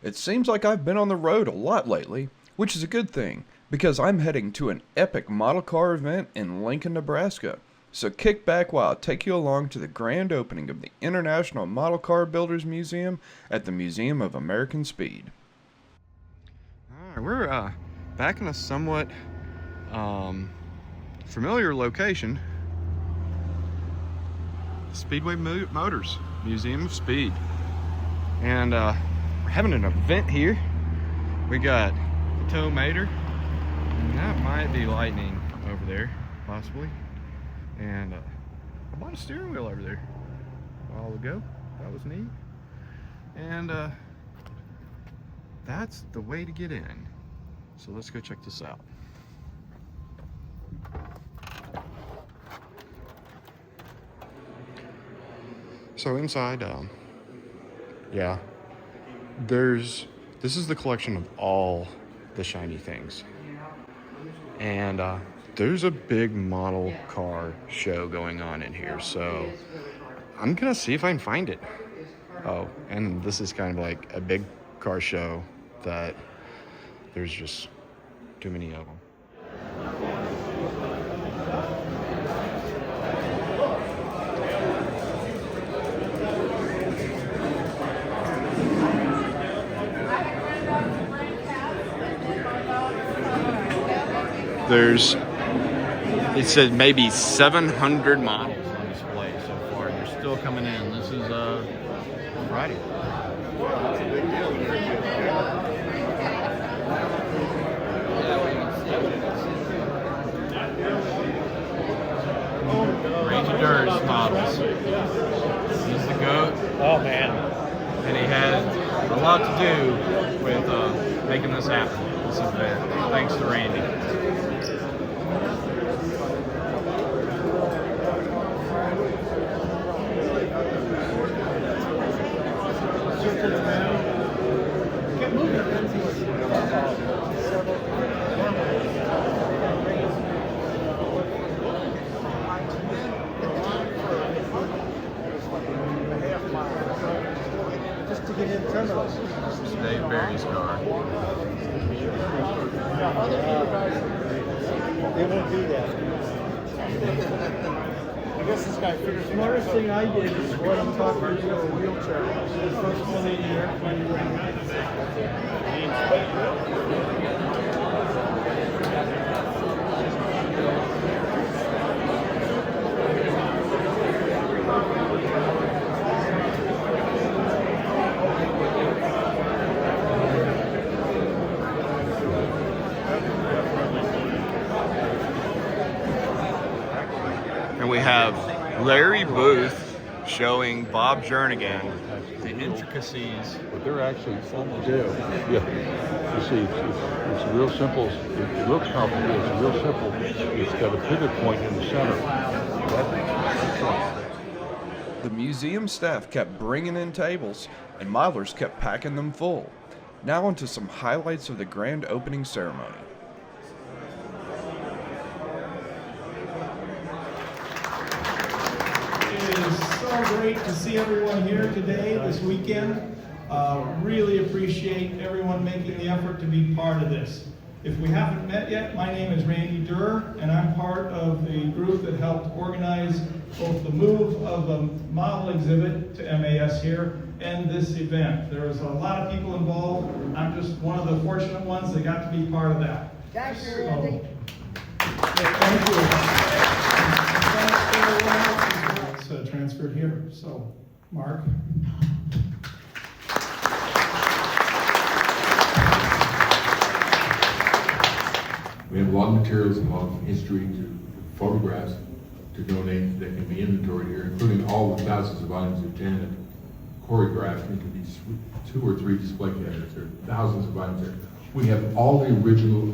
It seems like I've been on the road a lot lately, which is a good thing, because I'm heading to an epic model car event in Lincoln, Nebraska. So kick back while I take you along to the grand opening of the International Model Car Builders Museum at the Museum of American Speed. Alright, we're back in a somewhat familiar location. Speedway Motors, Museum of Speed. And we're having an event here. We got the tow mater, and that might be Lightning over there, possibly. And I bought a steering wheel over there a while ago. That was neat. And that's the way to get in. So let's go check this out. So inside, yeah, this is the collection of all the shiny things. And there's a big model car show going on in here, so I'm gonna see if I can find it. Oh, and this is kind of like a big car show that there's just too many of them. It said maybe 700 models on display so far. They're still coming in. This is Friday. Rangy Durr's models. He's the GOAT. Oh man. And he had a lot to do with making this happen, this event. Thanks to Randy. It's Dave Barry's car. They won't do that. I guess this guy figures. The smartest thing I did is what I'm talking to a wheelchair. The first one in the airplane. And we have Larry Booth showing Bob Jernigan the intricacies. But they're actually almost do. Yeah. You see, it's real simple. It looks complicated. It's real simple. It's got a pivot point in the center. The museum staff kept bringing in tables, and modelers kept packing them full. Now onto some highlights of the grand opening ceremony. It is so great to see everyone here today, this weekend. Really appreciate everyone making the effort to be part of this. If we haven't met yet, my name is Randy Durr, and I'm part of the group that helped organize both the move of the model exhibit to MAS here and this event. There was a lot of people involved. I'm just one of the fortunate ones that got to be part of that. Thank you, Randy. Thank you. It's transferred here. So, Mark. We have a lot of materials and a lot of history to photographs to donate that can be inventoried here, including all the thousands of items that Janet choreographed into these 2 or 3 display cabinets. There are thousands of items there. We have all the original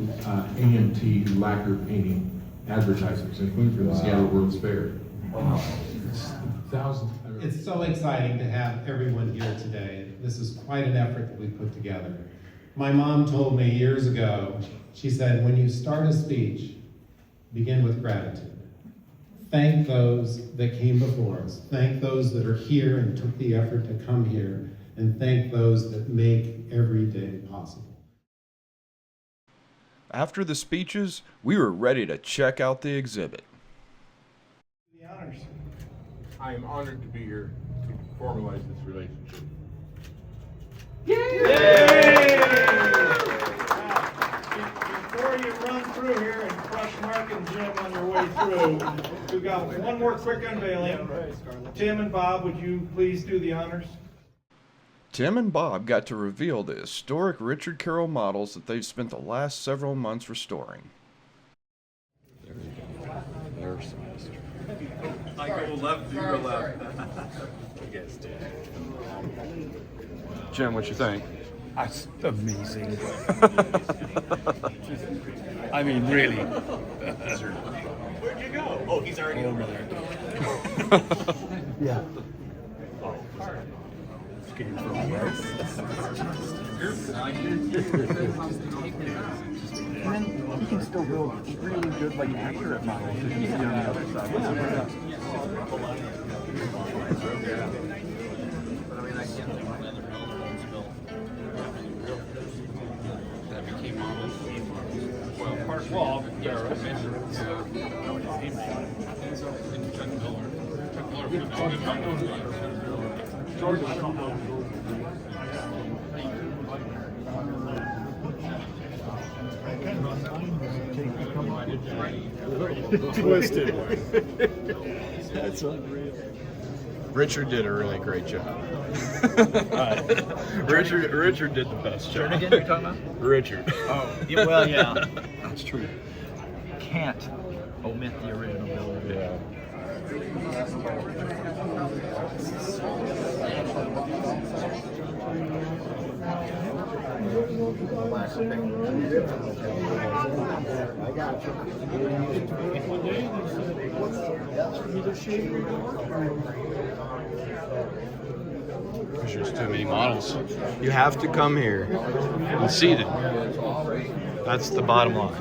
AMT lacquer painting advertisements, including from the Seattle World's Fair. Wow. Thousands. It's so exciting to have everyone here today. This is quite an effort that we put together. My mom told me years ago, she said, when you start a speech, begin with gratitude. Thank those that came before us. Thank those that are here and took the effort to come here and thank those that make every day possible. After the speeches, we were ready to check out the exhibit. The honors. I am honored to be here to formalize this relationship. Before you run through here and crush Mark and Jim on your way through, we've got one more quick unveiling. Tim and Bob, would you please do the honors? Tim and Bob got to reveal the historic Richard Carroll models that they've spent the last several months restoring. There we go. There's some history. I go left, you go left. Jim, what you think? That's amazing. I mean, really. Where'd you go? Oh, he's already over there. Yeah. And then he can still build really good, like accurate models that you see on the other side. That became models. Well, partially. Yeah, right. Twisted. That's unreal. Richard did a really great job. Richard did the best job. Again, you're talking about? Richard. Oh, yeah, well, yeah. That's true. Can't omit the original builder. Yeah. There's just too many models. You have to come here and see them. That's the bottom line.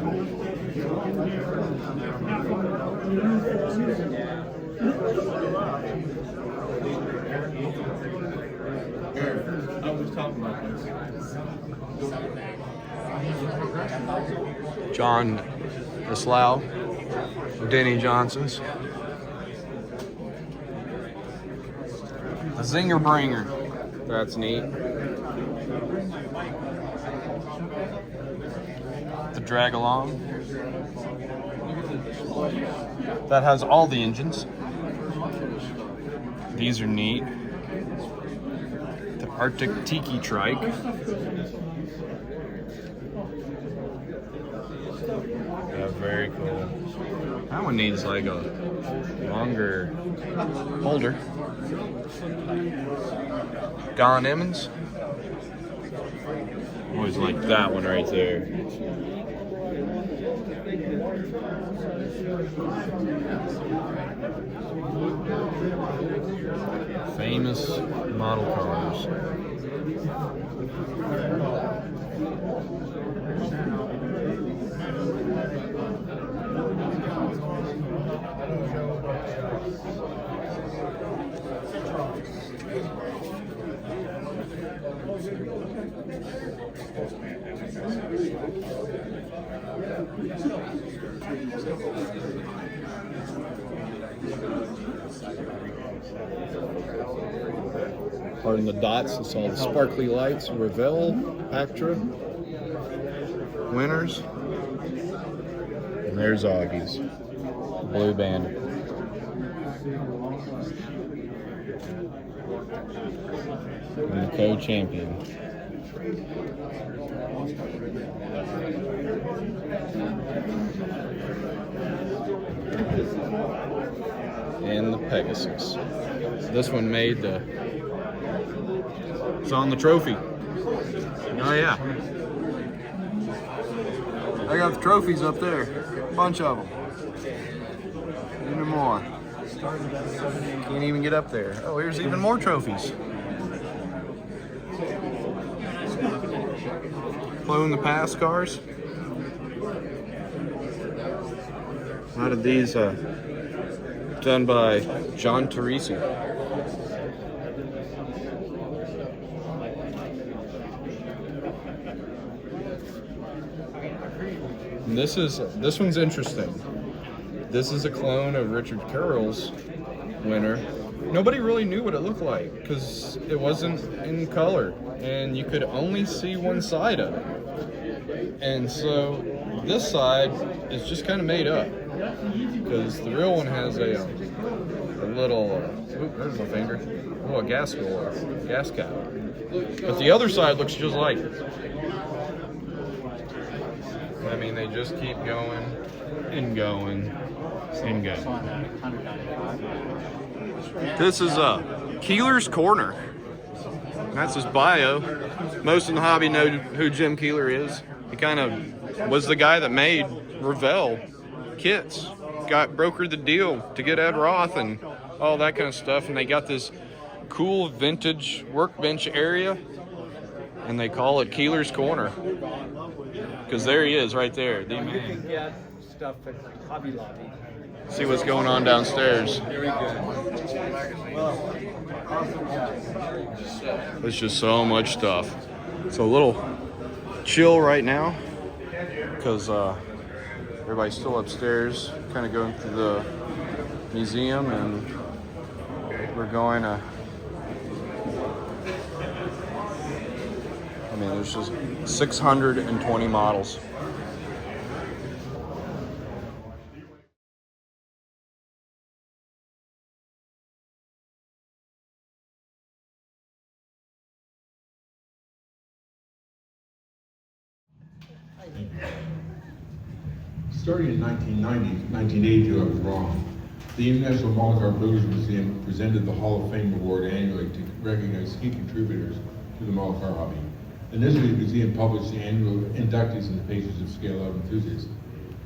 I was talking about this. John Islau, Denny Johnson's. The Zinger Bringer. That's neat. The Drag Along. That has all the engines. These are neat. The Arctic Tiki Trike. Yeah, very cool. That one needs like a longer holder. Don Emmons. Always like that one right there. Famous model cars. Pardon the dots, it's all the sparkly lights. Revell, Actra, Winners. And there's Augie's. Blue Bandit. And the co-champion. And the Pegasus. This one made the... It's on the trophy. Oh yeah. I got the trophies up there. A bunch of them. Even more. Can't even get up there. Oh, here's even more trophies. Flown the past cars. How did these done by John Teresi. This one's interesting. This is a clone of Richard Carroll's winner. Nobody really knew what it looked like because it wasn't in color and you could only see one side of it. And so this side is just kind of made up because the real one has a little, there's my finger, a gas cap. But the other side looks just like it. I mean, they just keep going and going and going. This is Keeler's Corner. And that's his bio. Most in the hobby know who Jim Keeler is. He kind of was the guy that made Revell kits. Brokered the deal to get Ed Roth and all that kind of stuff. And they got this cool vintage workbench area. And they call it Keeler's Corner. Because there he is right there. The man. You can get stuff at Hobby Lobby. See what's going on downstairs. Very good. There's just so much stuff. It's a little chill right now because everybody's still upstairs, kind of going through the museum, and we're going to. I mean, there's just 620 models. Starting in 1982, I was wrong. The International Model Car Builders Museum presented the Hall of Fame Award annually to recognize key contributors to the model car hobby. Initially, the museum published the annual inductees in the pages of Scale Out Enthusiasts.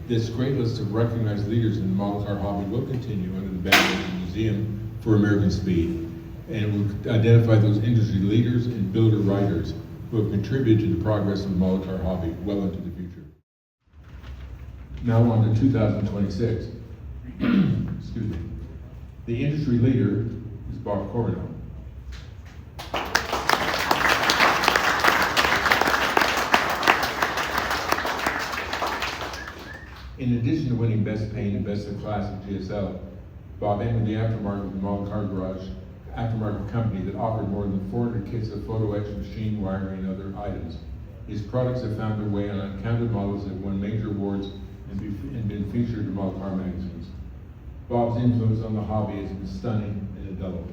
This great list of recognized leaders in the model car hobby will continue under the banner of the Museum for American Speed, and it will identify those industry leaders and builder writers who have contributed to the progress of the model car hobby well into the future. Now on to 2026. Excuse me. The industry leader is Bob Coronel. In addition to winning Best Paint and Best in Class at GSL, Bob entered the aftermarket with the Model Car Garage aftermarket company that offered more than 400 kits of photo etch, machine wiring, and other items. His products have found their way on uncounted models that won major awards and been featured in model car magazines. Bob's influence on the hobby has been stunning and indelible.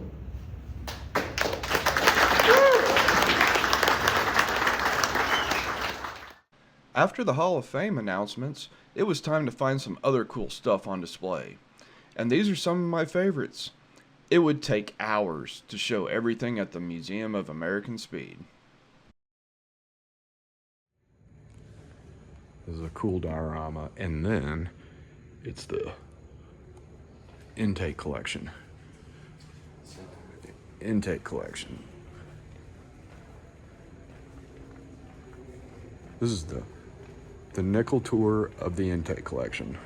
After the Hall of Fame announcements, it was time to find some other cool stuff on display. And these are some of my favorites. It would take hours to show everything at the Museum of American Speed. This is a cool diorama, and then it's the intake collection. This is the nickel tour of the intake collection.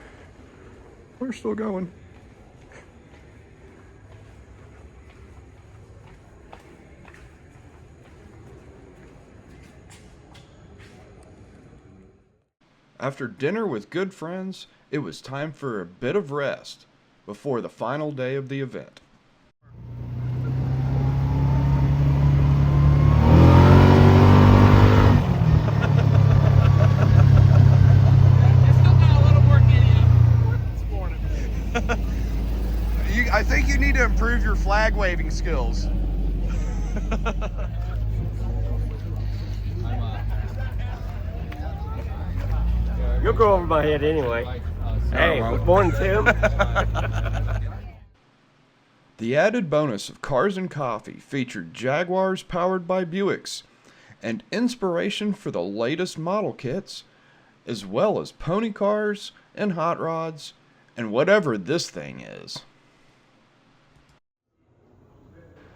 We're still going. After dinner with good friends, it was time for a bit of rest before the final day of the event. I think you need to improve your flag waving skills. You'll go over my head anyway. Hey, good morning, Tim. The added bonus of Cars and Coffee featured Jaguars powered by Buicks and inspiration for the latest model kits, as well as pony cars and hot rods and whatever this thing is.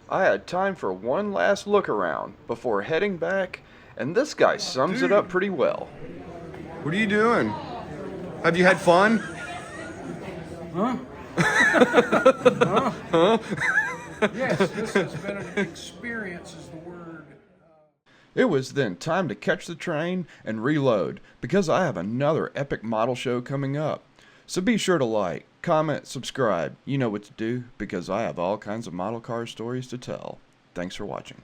I had time for one last look around before heading back, and this guy sums it up pretty well. What are you doing? Have you had fun? Huh? Huh? Yes, this has been an experience is the word. It was then time to catch the train and reload, because I have another epic model show coming up. So be sure to like, comment, subscribe. You know what to do, because I have all kinds of model car stories to tell. Thanks for watching.